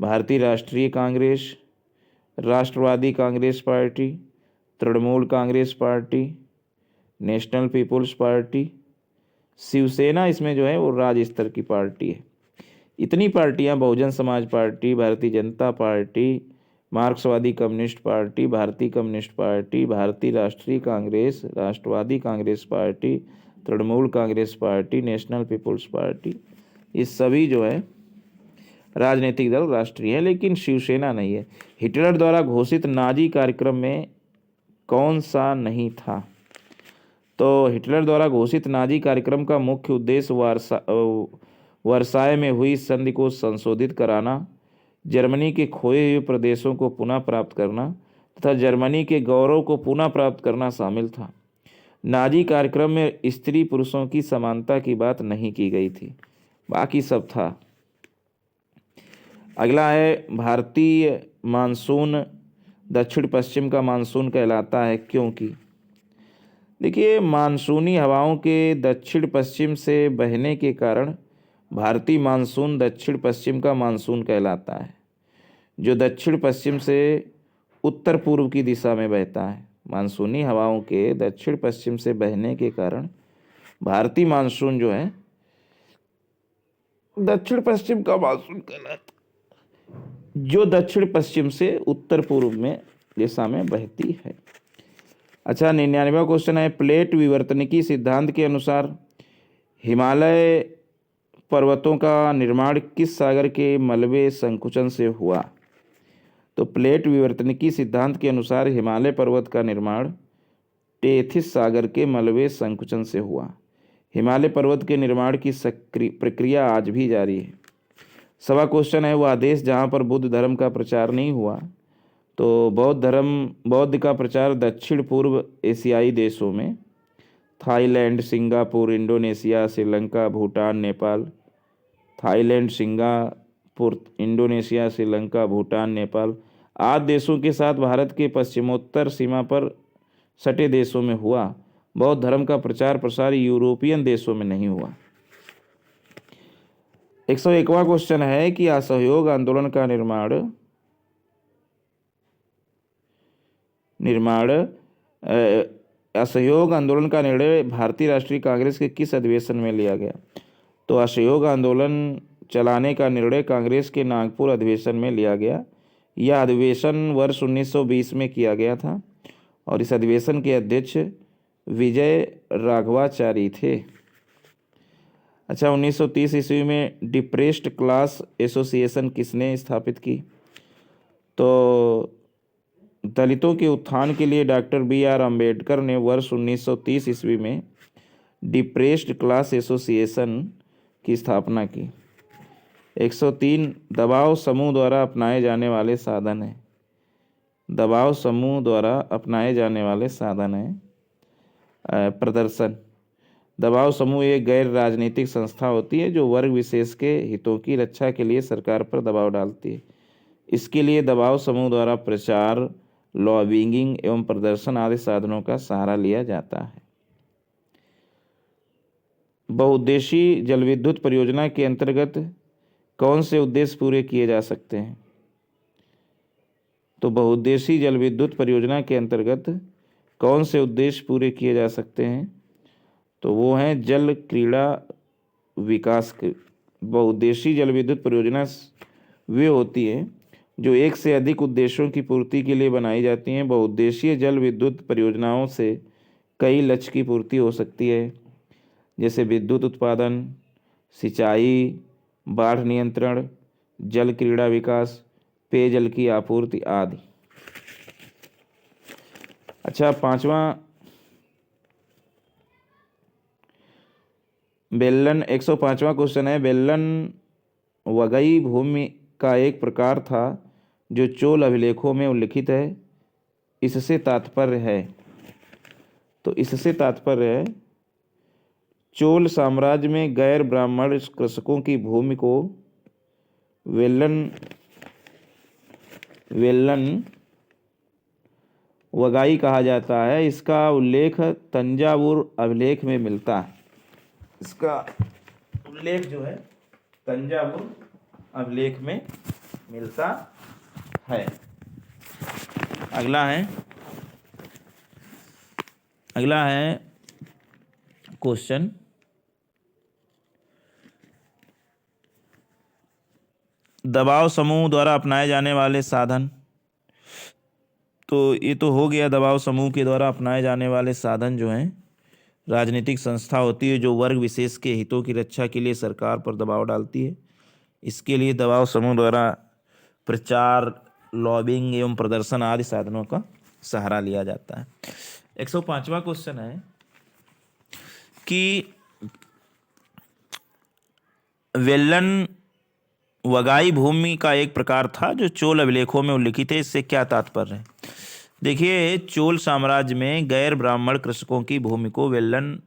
Bharatiya Rashtriya Congress, Rashtravadi Congress Party, Trinamool Congress Party, National People's Party, Shivsena इसमें जो है वो राज्य स्तर की पार्टी है। इतनी पार्टियां, बहुजन समाज पार्टी, भारतीय Janata Party, Marxvadi Communist Party, Bharatiya Communist Party, Bharatiya Rashtriya Congress, Rashtravadi Congress Party, Trinamool Congress Party, National People's Party, ये सभी जो है राजनीतिक दल राष्ट्रीय है, लेकिन शिवसेना नहीं है। हिटलर द्वारा घोषित नाजी कार्यक्रम में कौन सा नहीं था? तो हिटलर द्वारा घोषित नाजी कार्यक्रम का मुख्य उद्देश्य वर्साय में हुई संधि को संशोधित कराना, जर्मनी के खोए हुए प्रदेशों को पुनः प्राप्त करना तथा जर्मनी के गौरव को पुनः प्राप्त करना शामिल था। नाजी कार्यक्रम में स्त्री पुरुषों की समानता की बात नहीं की गई थी, बाकी सब था। अगला है, भारतीय मानसून दक्षिण पश्चिम का मानसून कहलाता है क्योंकि। देखिए, मानसूनी हवाओं के दक्षिण पश्चिम से बहने के कारण भारतीय मानसून दक्षिण पश्चिम का मानसून कहलाता है, जो दक्षिण पश्चिम से उत्तर पूर्व की दिशा में बहता है। मानसूनी हवाओं के दक्षिण पश्चिम से बहने के कारण भारतीय मानसून जो है दक्षिण पश्चिम का मानसून कहलाता है, जो दक्षिण पश्चिम से उत्तर पूर्व में दिशा में बहती है। अच्छा, 99वां क्वेश्चन है, प्लेट विवर्तनिकी सिद्धांत के अनुसार हिमालय पर्वतों का निर्माण किस सागर के मलबे संकुचन से हुआ? तो प्लेट विवर्तनिकी सिद्धांत के अनुसार हिमालय पर्वत का निर्माण टेथिस सागर के मलबे संकुचन से हुआ। हिमालय पर्वत के निर्माण की प्रक्रिया आज भी जारी है। 1वां क्वेश्चन है, वह देश जहाँ पर बुद्ध धर्म का प्रचार नहीं हुआ? तो बौद्ध का प्रचार दक्षिण पूर्व एशियाई देशों में, Thailand, Singapore, Indonesia, Sri Lanka, Bhutan, Nepal. Thailand, Singapore, Indonesia, Sri Lanka, Bhutan, Nepal आदि देशों के साथ भारत के पश्चिमोत्तर सीमा पर सटे देशों में हुआ। बौद्ध धर्म का प्रचार प्रसार यूरोपियन देशों में नहीं हुआ। 101वां क्वेश्चन है कि असहयोग आंदोलन का असहयोग आंदोलन का निर्णय भारतीय राष्ट्रीय कांग्रेस के किस अधिवेशन में लिया गया? तो असहयोग आंदोलन चलाने का निर्णय कांग्रेस के नागपुर अधिवेशन में लिया गया। यह अधिवेशन वर्ष 1920 में किया गया था और इस अधिवेशन के अध्यक्ष विजय राघवाचारी थे। अच्छा, 1930 ईस्वी में डिप्रेस्ड क्लास एसोसिएशन किसने स्थापित की? तो दलितों के उत्थान के लिए डॉक्टर B.R. अम्बेडकर ने वर्ष 1930 ईस्वी में डिप्रेस्ड क्लास एसोसिएशन की स्थापना की। 103 दबाव समूह द्वारा अपनाए जाने वाले साधन है। दबाव समूह द्वारा अपनाए जाने वाले साधन है प्रदर्शन। दबाव समूह एक गैर राजनीतिक संस्था होती है जो वर्ग विशेष के हितों की रक्षा के लिए सरकार पर दबाव डालती है। इसके लिए दबाव समूह द्वारा प्रचार, लॉबिंग एवं प्रदर्शन आदि साधनों का सहारा लिया जाता है। बहुउद्देशीय जल विद्युत परियोजना के अंतर्गत कौन से उद्देश्य पूरे किए जा सकते हैं? तो बहुउद्देशीय जल विद्युत परियोजना के अंतर्गत कौन से उद्देश्य पूरे किए जा सकते हैं? तो वो हैं जल क्रीड़ा विकास के। बहुउद्देशीय जल विद्युत परियोजना वे होती है जो एक से अधिक उद्देश्यों की पूर्ति के लिए बनाई जाती हैं। बहुउद्देशीय जल विद्युत परियोजनाओं से कई लक्ष्य की पूर्ति हो सकती है, जैसे विद्युत उत्पादन, सिंचाई, बाढ़ नियंत्रण, जल क्रीड़ा विकास, पेयजल की आपूर्ति आदि। अच्छा, 5वां बेलन 105वां क्वेश्चन है, बेलन वगई भूमि का एक प्रकार था जो चोल अभिलेखों में उल्लिखित है। इससे तात्पर्य है, तो इससे तात्पर्य है चोल साम्राज्य में गैर ब्राह्मण कृषकों की भूमि को वेल्लन वगाई कहा जाता है। इसका उल्लेख तंजावुर अभिलेख में मिलता है। इसका उल्लेख जो है तंजावुर अभिलेख में मिलता है। अगला है क्वेश्चन, दबाव समूह द्वारा अपनाए जाने वाले साधन। तो ये तो हो गया, दबाव समूह के द्वारा अपनाए जाने वाले साधन जो हैं राजनीतिक संस्था होती है जो वर्ग विशेष के हितों की रक्षा के लिए सरकार पर दबाव डालती है। इसके लिए दबाव समूह द्वारा प्रचार, लॉबिंग एवं प्रदर्शन आदि साधनों का सहारा लिया जाता है। 105वां क्वेश्चन है कि वेल्लन वगाई भूमि का एक प्रकार था जो चोल अभिलेखों में उल्लिखित है। इससे क्या तात्पर्य है? देखिए, चोल साम्राज्य में गैर ब्राह्मण कृषकों की भूमि को वेल्लन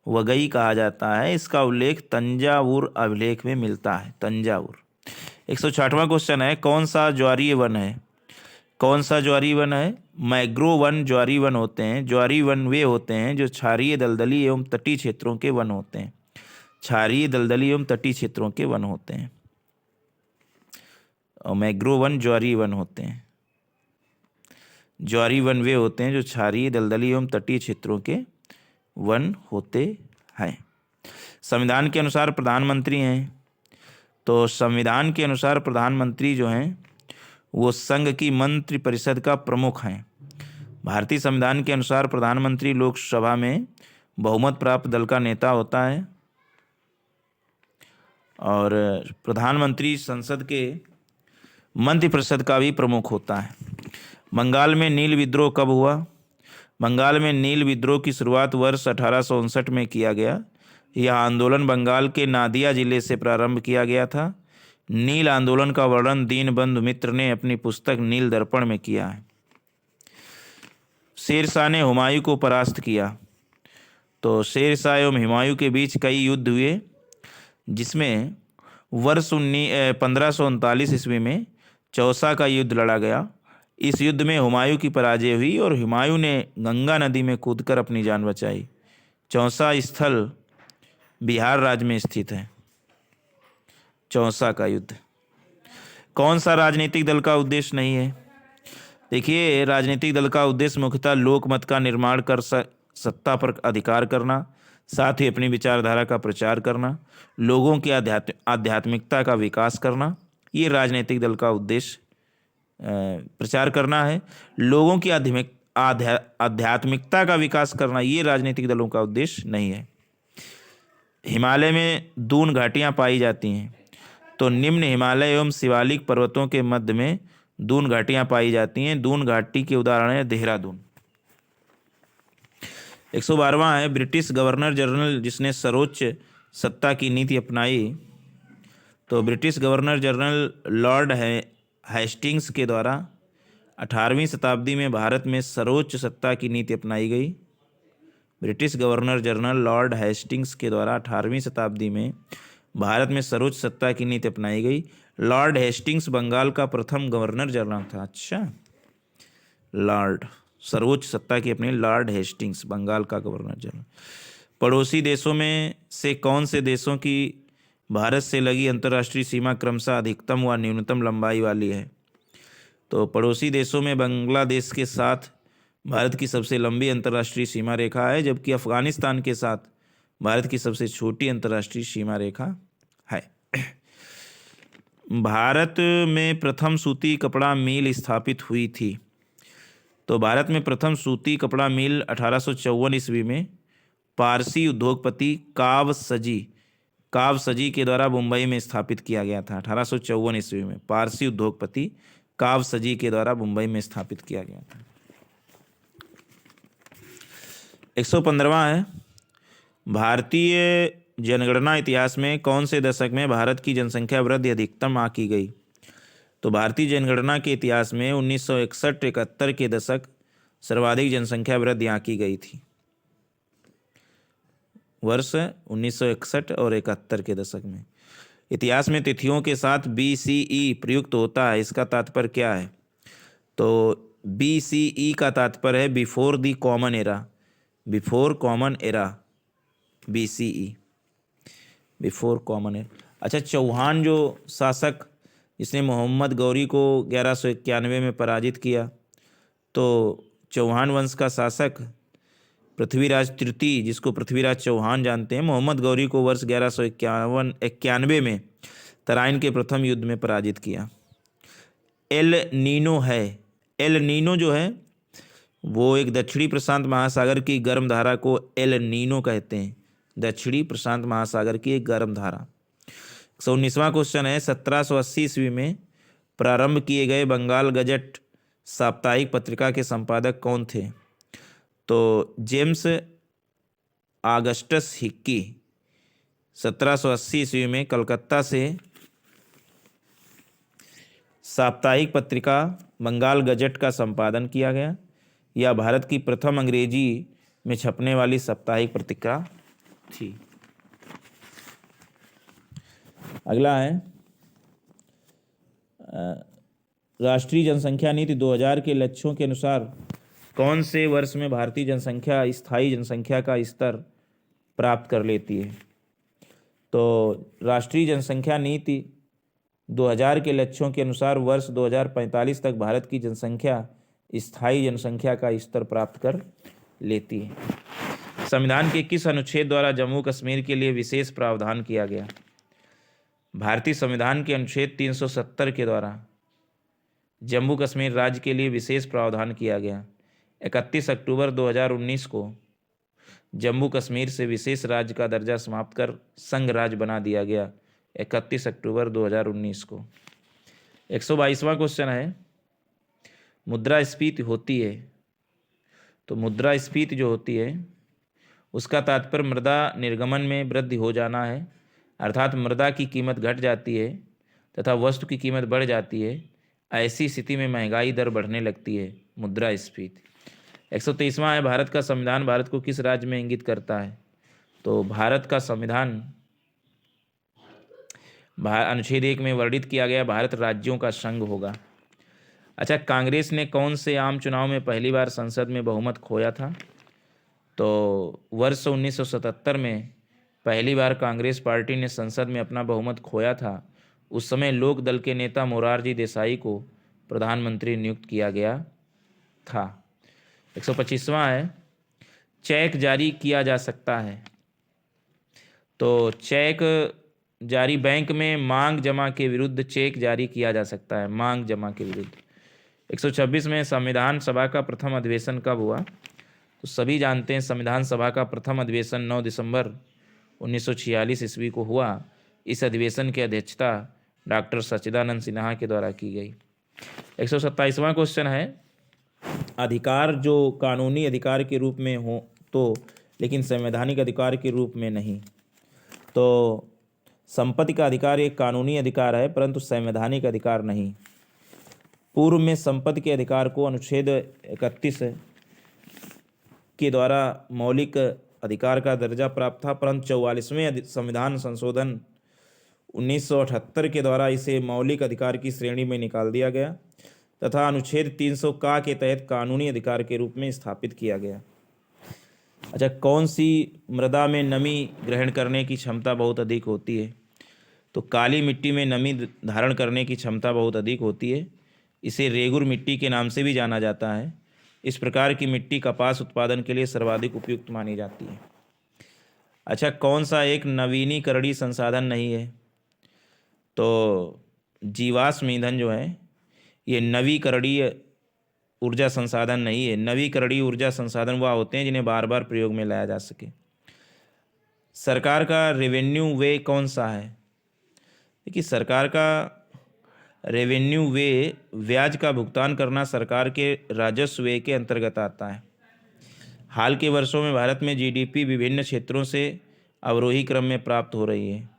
वगई कहा जाता है। इसका उल्लेख तंजावुर अभिलेख में मिलता है। तंजावुर। 160वां क्वेश्चन है, कौन सा ज्वारीय वन है? कौन सा ज्वारीय वन है? मैग्रो वन ज्वारीय वन होते हैं। ज्वारीय वन वे होते हैं जो क्षारीय, दलदली एवं तटीय क्षेत्रों के वन होते हैं। क्षारीय, दलदली एवं तटीय क्षेत्रों के वन होते हैं। और मैग्रो वन ज्वारीय वन होते हैं। ज्वारीय वन वे होते हैं जो क्षारीय, दलदली एवं तटीय क्षेत्रों के वन होते हैं। संविधान के अनुसार प्रधानमंत्री हैं। तो संविधान के अनुसार प्रधानमंत्री जो हैं वो संघ की मंत्रि परिषद का प्रमुख हैं। भारतीय संविधान के अनुसार प्रधानमंत्री लोकसभा में बहुमत प्राप्त दल का नेता होता है और प्रधानमंत्री संसद के मंत्रि परिषद का भी प्रमुख होता है। बंगाल में नील विद्रोह कब हुआ? बंगाल में नील विद्रोह की शुरुआत वर्ष 1859 में किया गया। यह आंदोलन बंगाल के नादिया जिले से प्रारंभ किया गया था। नील आंदोलन का वर्णन दीनबंधु मित्र ने अपनी पुस्तक नील दर्पण में किया है। शेरशाह ने हुमायूं को परास्त किया। तो शेरशाह एवं हुमायूं के बीच कई युद्ध हुए, जिसमें वर्ष 1539 ईस्वी में चौसा का युद्ध लड़ा गया। इस युद्ध में हुमायूं की पराजय हुई और हुमायूं ने गंगा नदी में कूदकर अपनी जान बचाई। चौसा स्थल बिहार राज्य में स्थित है। चौसा का युद्ध। कौन सा राजनीतिक दल का उद्देश्य नहीं है? देखिए, राजनीतिक दल का उद्देश्य मुख्यतः लोकमत का निर्माण कर सत्ता पर अधिकार करना, साथ ही अपनी विचारधारा का प्रचार करना, लोगों की आध्यात्मिकता का विकास करना। ये राजनीतिक दल का उद्देश्य प्रचार करना है। लोगों की आध्यात्मिकता का विकास करना ये राजनीतिक दलों का उद्देश्य नहीं है। हिमालय में दून घाटियाँ पाई जाती हैं। तो निम्न हिमालय एवं शिवालिक पर्वतों के मध्य में दून घाटियाँ पाई जाती हैं। दून घाटी के उदाहरण है देहरादून। 112वां है, ब्रिटिश गवर्नर जनरल जिसने सर्वोच्च सत्ता की नीति अपनाई। तो British governor general Lord Hastings के द्वारा 18वीं शताब्दी में भारत में सर्वोच्च सत्ता की नीति अपनाई गई। British governor general Lord Hastings के द्वारा 18वीं शताब्दी में भारत में सर्वोच्च सत्ता की नीति अपनाई गई। लॉर्ड हेस्टिंग्स बंगाल का प्रथम गवर्नर जनरल था। अच्छा, लॉर्ड सर्वोच्च सत्ता की अपनी लॉर्ड हेस्टिंग्स बंगाल का गवर्नर जनरल। पड़ोसी देशों में से कौन से देशों की भारत से लगी अंतर्राष्ट्रीय सीमा क्रमशः अधिकतम व न्यूनतम लंबाई वाली है? तो पड़ोसी देशों में बांग्लादेश के साथ भारत की सबसे लंबी अंतर्राष्ट्रीय सीमा रेखा है, जबकि अफगानिस्तान के साथ भारत की सबसे छोटी अंतर्राष्ट्रीय सीमा रेखा है। भारत में प्रथम सूती कपड़ा मिल स्थापित हुई थी। तो भारत में प्रथम सूती कपड़ा मिल 1854 ईस्वी में पारसी उद्योगपति कावसजी के द्वारा मुंबई में स्थापित किया गया था। 1854 ईस्वी में पारसी उद्योगपति कावसजी के द्वारा मुंबई में स्थापित किया गया था। 115वां है, भारतीय जनगणना इतिहास में कौन से दशक में भारत की जनसंख्या वृद्धि अधिकतम आंकी गई? तो भारतीय जनगणना के इतिहास में 1961-71 के दशक सर्वाधिक जनसंख्या वृद्धि आंकी गई थी। वर्ष 1961 और 71 के दशक में। इतिहास में तिथियों के साथ BCE प्रयुक्त होता है, इसका तात्पर्य क्या है? तो BCE का तात्पर्य है before the common era. Before common era, BCE, before common era. अच्छा, चौहान जो शासक जिसने मोहम्मद गौरी को 1191 में पराजित किया, तो चौहान वंश का शासक पृथ्वीराज तृतीय, जिसको पृथ्वीराज चौहान जानते हैं, मोहम्मद गौरी को वर्ष 1191 में तराइन के प्रथम युद्ध में पराजित किया। एल नीनो है। एल नीनो जो है वो एक दक्षिणी प्रशांत महासागर की गर्म धारा को एल नीनो कहते हैं। दक्षिणी प्रशांत महासागर की एक गर्म धारा। 119वां क्वेश्चन है, 1780 ईस्वी में प्रारंभ किए गए बंगाल गजट साप्ताहिक पत्रिका के संपादक कौन थे? तो जेम्स ऑगस्टस हिक्की। 1780 ईस्वी में कलकत्ता से साप्ताहिक पत्रिका बंगाल गजट का संपादन किया गया। यह भारत की प्रथम अंग्रेजी में छपने वाली साप्ताहिक पत्रिका थी। अगला है राष्ट्रीय जनसंख्या नीति 2000 के लक्ष्यों के अनुसार कौन से वर्ष में भारतीय जनसंख्या स्थायी जनसंख्या का स्तर प्राप्त कर लेती है? तो राष्ट्रीय जनसंख्या नीति 2000 के लक्ष्यों के अनुसार वर्ष 2045 तक भारत की जनसंख्या स्थायी जनसंख्या का स्तर प्राप्त कर लेती है। संविधान के किस अनुच्छेद द्वारा जम्मू कश्मीर के लिए विशेष प्रावधान किया गया? भारतीय संविधान के अनुच्छेद 370 के द्वारा जम्मू कश्मीर राज्य के लिए विशेष प्रावधान किया गया। 31 अक्टूबर 2019 को जम्मू कश्मीर से विशेष राज्य का दर्जा समाप्त कर संघ राज्य बना दिया गया। 31 अक्टूबर 2019 को। 122वां क्वेश्चन है मुद्रास्फीति होती है। तो मुद्रास्फीति जो होती है उसका तात्पर्य मृदा निर्गमन में वृद्धि हो जाना है, अर्थात मृदा की कीमत घट जाती है तथा वस्तु की कीमत बढ़ जाती है। ऐसी स्थिति में महंगाई दर बढ़ने लगती है, मुद्रास्फीति। 123वां है भारत का संविधान भारत को किस राज्य में इंगित करता है? तो भारत का संविधान अनुच्छेद 1 में वर्णित किया गया भारत राज्यों का संघ होगा। अच्छा, कांग्रेस ने कौन से आम चुनाव में पहली बार संसद में बहुमत खोया था? तो वर्ष 1977 में पहली बार कांग्रेस पार्टी ने संसद में अपना बहुमत खोया था। उस समय लोक दल के नेता मोरारजी देसाई को प्रधानमंत्री नियुक्त किया गया था। 125वां है चेक जारी किया जा सकता है। तो चेक जारी बैंक में मांग जमा के विरुद्ध चेक जारी किया जा सकता है, मांग जमा के विरुद्ध। 126 में संविधान सभा का प्रथम अधिवेशन कब हुआ? तो सभी जानते हैं संविधान सभा का प्रथम अधिवेशन 9 दिसंबर 1946 ईस्वी को हुआ। इस अधिवेशन की अध्यक्षता डॉक्टर सच्चिदानंद सिन्हा के द्वारा की गई। 127वां क्वेश्चन है अधिकार जो कानूनी अधिकार के रूप में हो तो लेकिन संवैधानिक अधिकार के रूप में नहीं। तो संपत्ति का अधिकार एक कानूनी अधिकार है परंतु संवैधानिक अधिकार नहीं। पूर्व में संपत्ति के अधिकार को अनुच्छेद 31 के द्वारा मौलिक अधिकार का दर्जा प्राप्त था, परंतु 44वें संविधान संशोधन 1978 के द्वारा इसे मौलिक अधिकार की श्रेणी में निकाल दिया गया तथा अनुच्छेद 300 का के तहत कानूनी अधिकार के रूप में स्थापित किया गया। अच्छा, कौन सी मृदा में नमी ग्रहण करने की क्षमता बहुत अधिक होती है? तो काली मिट्टी में नमी धारण करने की क्षमता बहुत अधिक होती है। इसे रेगुर मिट्टी के नाम से भी जाना जाता है। इस प्रकार की मिट्टी कपास उत्पादन के लिए सर्वाधिक उपयुक्त मानी जाती है। अच्छा, कौन सा एक नवीनीकरणीय संसाधन नहीं है? तो जीवाश्म ईंधन जो है ये नवीकरणीय ऊर्जा संसाधन नहीं है। नवीकरणीय ऊर्जा संसाधन वह होते हैं जिन्हें बार बार प्रयोग में लाया जा सके। सरकार का रेवेन्यू वे कौन सा है? देखिए, सरकार का रेवेन्यू वे ब्याज का भुगतान करना सरकार के राजस्व व्यय के अंतर्गत आता है। हाल के वर्षों में भारत में जीडीपी विभिन्न क्षेत्रों से अवरोही क्रम में प्राप्त हो रही है।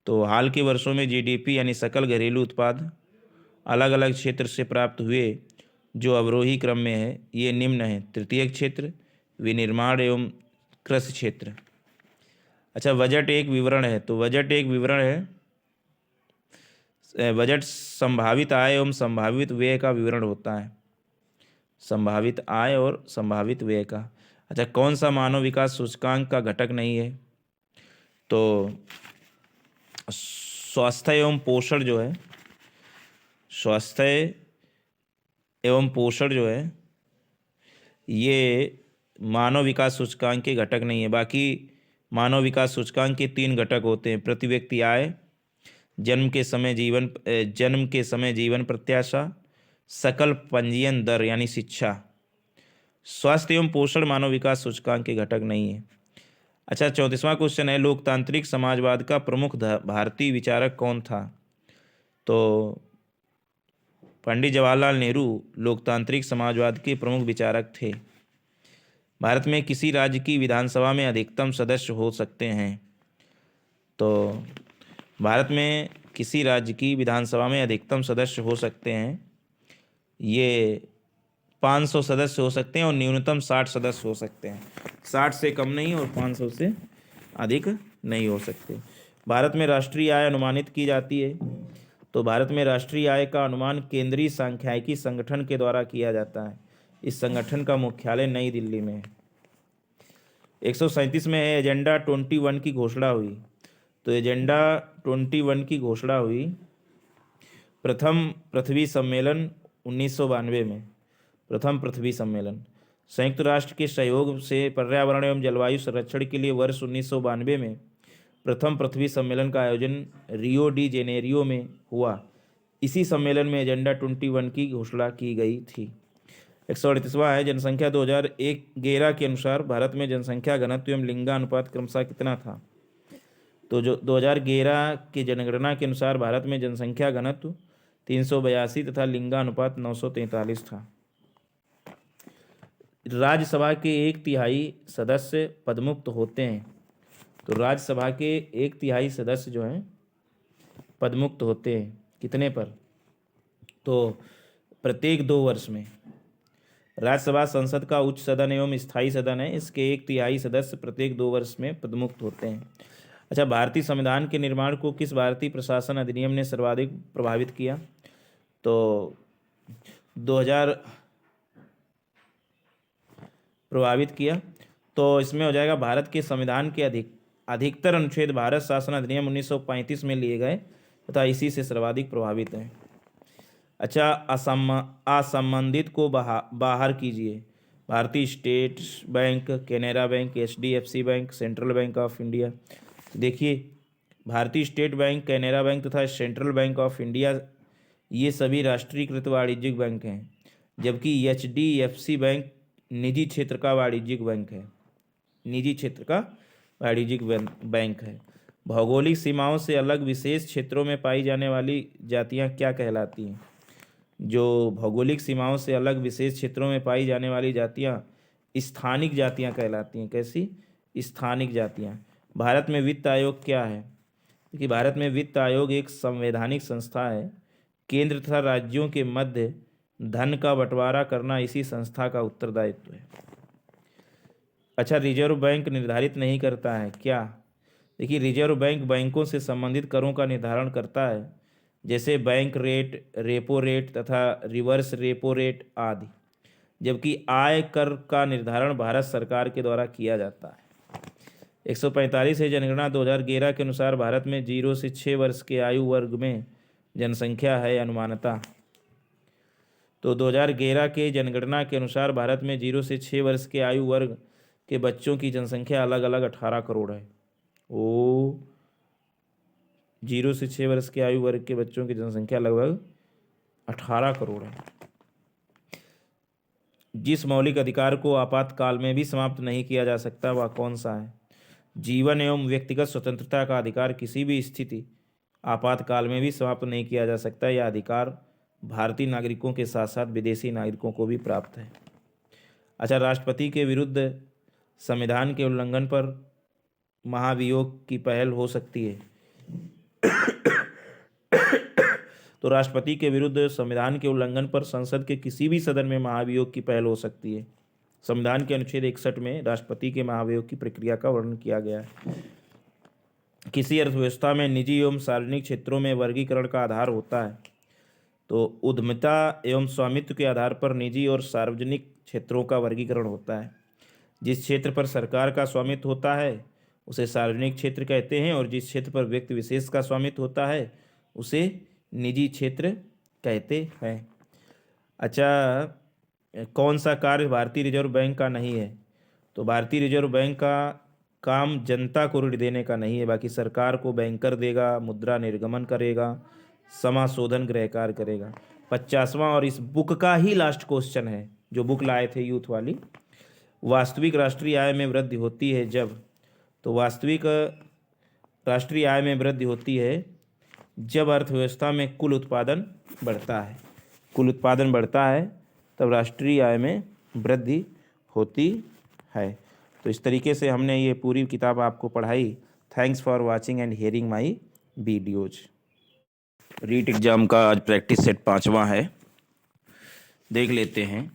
तो हाल के वर्षों में जीडीपी यानी सकल घरेलू उत्पाद अलग अलग क्षेत्र से प्राप्त हुए जो अवरोही क्रम में है ये निम्न है। तृतीयक क्षेत्र, विनिर्माण एवं कृषि क्षेत्र। अच्छा, बजट एक विवरण है। तो बजट एक विवरण है। बजट संभावित आय एवं संभावित व्यय का विवरण होता है। संभावित आय और संभावित व्यय का। अच्छा, कौन सा मानव विकास सूचकांक का घटक नहीं है? तो स्वास्थ्य एवं पोषण जो है, स्वास्थ्य एवं पोषण जो है ये मानव विकास सूचकांक के घटक नहीं है। बाकी मानव विकास सूचकांक के 3 घटक होते हैं। प्रति व्यक्ति आय, जन्म के समय जीवन प्रत्याशा, सकल पंजीयन दर यानी शिक्षा। स्वास्थ्य एवं पोषण मानव विकास सूचकांक के घटक नहीं है। अच्छा, 34वां क्वेश्चन है लोकतांत्रिक समाजवाद का प्रमुख भारतीय विचारक कौन था? तो पंडित जवाहरलाल नेहरू लोकतांत्रिक समाजवाद के प्रमुख विचारक थे। भारत में किसी राज्य की विधानसभा में अधिकतम सदस्य हो सकते हैं? तो भारत में किसी राज्य की विधानसभा में अधिकतम सदस्य हो सकते हैं ये 500 सदस्य हो सकते हैं और न्यूनतम 60 सदस्य हो सकते हैं। 60 से कम नहीं और 500 से अधिक नहीं हो सकते। भारत में राष्ट्रीय आय अनुमानित की जाती है। तो भारत में राष्ट्रीय आय का अनुमान केंद्रीय सांख्यिकी संगठन के द्वारा किया जाता है। इस संगठन का मुख्यालय नई दिल्ली में है। 137 में एजेंडा 21 की घोषणा हुई। तो एजेंडा 21 की घोषणा हुई प्रथम पृथ्वी सम्मेलन 1992 में। प्रथम पृथ्वी सम्मेलन संयुक्त राष्ट्र के सहयोग से पर्यावरण एवं जलवायु संरक्षण के लिए वर्ष 1992 में प्रथम पृथ्वी सम्मेलन का आयोजन रियो डी जेनेरियो में हुआ। इसी सम्मेलन में एजेंडा 21 की घोषणा की गई थी। 138वां है जनसंख्या 2011 के अनुसार भारत में जनसंख्या घनत्व एवं लिंगानुपात क्रमशः कितना था। तो जो 2011 की जनगणना के अनुसार भारत में जनसंख्या घनत्व 382 तथा लिंगानुपात 943 था। राज्यसभा के 1/3 सदस्य पदमुक्त होते हैं। तो राज्यसभा के 1/3 सदस्य जो हैं पदमुक्त होते हैं। कितने पर? तो प्रत्येक 2 वर्ष में। राज्यसभा संसद का उच्च सदन एवं स्थायी सदन है। इसके 1/3 सदस्य प्रत्येक 2 वर्ष में पदमुक्त होते हैं। अच्छा, भारतीय संविधान के निर्माण को किस भारतीय प्रशासन अधिनियम ने सर्वाधिक प्रभावित किया? तो 2000 प्रभावित किया। तो इसमें हो जाएगा भारत के संविधान के अधिकतर अनुच्छेद भारत शासन अधिनियम 1935 में लिए गए तथा इसी से सर्वाधिक प्रभावित हैं। अच्छा, असंबंधित को बाहर कीजिए। भारतीय state bank, Canara bank, HDFC bank, central bank of India. देखिए, भारतीय स्टेट बैंक, कैनरा बैंक तथा सेंट्रल बैंक ऑफ इंडिया ये सभी राष्ट्रीयकृत वाणिज्यिक बैंक हैं, जबकि HDFC बैंक निजी क्षेत्र का वाणिज्यिक बैंक है। निजी क्षेत्र का वाणिज्यिक बैंक है। भौगोलिक सीमाओं से अलग विशेष क्षेत्रों में पाई जाने वाली जातियां क्या कहलाती हैं? जो भौगोलिक सीमाओं से अलग विशेष क्षेत्रों में पाई जाने वाली जातियां स्थानिक जातियां कहलाती हैं। कैसी? स्थानिक जातियां। भारत में वित्त आयोग क्या है? क्योंकि भारत में वित्त आयोग एक संवैधानिक संस्था है। केंद्र तथा राज्यों के मध्य धन का बंटवारा करना इसी संस्था का उत्तरदायित्व है। अच्छा, रिजर्व बैंक निर्धारित नहीं करता है क्या? देखिए, रिजर्व बैंक बैंकों से संबंधित करों का निर्धारण करता है, जैसे बैंक रेट, रेपो रेट तथा रिवर्स रेपो रेट आदि, जबकि आय कर का निर्धारण भारत सरकार के द्वारा किया जाता है। 145 है जनगणना 2011 के अनुसार भारत में 0 से 6 वर्ष के आयु वर्ग में जनसंख्या है अनुमानतः। तो 2011 के जनगणना के अनुसार भारत में 0 से 6 वर्ष के आयु वर्ग के बच्चों की जनसंख्या अलग अलग 18 करोड़ है। 0 से 6 वर्ष के आयु वर्ग के बच्चों की जनसंख्या लगभग 18 करोड़ है। जिस मौलिक अधिकार को आपातकाल में भी समाप्त नहीं किया जा सकता वह कौन सा है? जीवन एवं व्यक्तिगत स्वतंत्रता का अधिकार किसी भी स्थिति आपातकाल में भी समाप्त नहीं किया जा सकता। यह अधिकार भारतीय नागरिकों के साथ साथ विदेशी नागरिकों को भी प्राप्त है। अच्छा, राष्ट्रपति के विरुद्ध संविधान के उल्लंघन पर महाभियोग की पहल हो सकती है। तो राष्ट्रपति के विरुद्ध संविधान के उल्लंघन पर संसद के किसी भी सदन में महाभियोग की पहल हो सकती है। संविधान के अनुच्छेद 61 में राष्ट्रपति के महाभियोग की प्रक्रिया का वर्णन किया गया है। किसी अर्थव्यवस्था में निजी एवं सार्वजनिक क्षेत्रों में वर्गीकरण का आधार होता है। तो उद्यमिता एवं स्वामित्व के आधार पर निजी और सार्वजनिक क्षेत्रों का वर्गीकरण होता है। जिस क्षेत्र पर सरकार का स्वामित्व होता है उसे सार्वजनिक क्षेत्र कहते हैं और जिस क्षेत्र पर व्यक्ति विशेष का स्वामित्व होता है उसे निजी क्षेत्र कहते हैं। अच्छा, कौन सा कार्य भारतीय रिजर्व बैंक का नहीं है? तो भारतीय रिजर्व बैंक का काम जनता को ऋण देने का नहीं है, बाकी सरकार को बैंकर देगा, मुद्रा निर्गमन करेगा, समाशोधन गृह कार्य करेगा। 50वां और इस बुक का ही लास्ट क्वेश्चन है जो बुक लाए थे यूथ वाली। वास्तविक राष्ट्रीय आय में वृद्धि होती है जब? तो वास्तविक राष्ट्रीय आय में वृद्धि होती है जब अर्थव्यवस्था में कुल उत्पादन बढ़ता है। कुल उत्पादन बढ़ता है तब राष्ट्रीय आय में वृद्धि होती है। तो इस तरीके से हमने ये पूरी किताब आपको पढ़ाई। Thanks for watching and hearing my videos. REET exam का आज प्रैक्टिस सेट 5वां है, देख लेते हैं।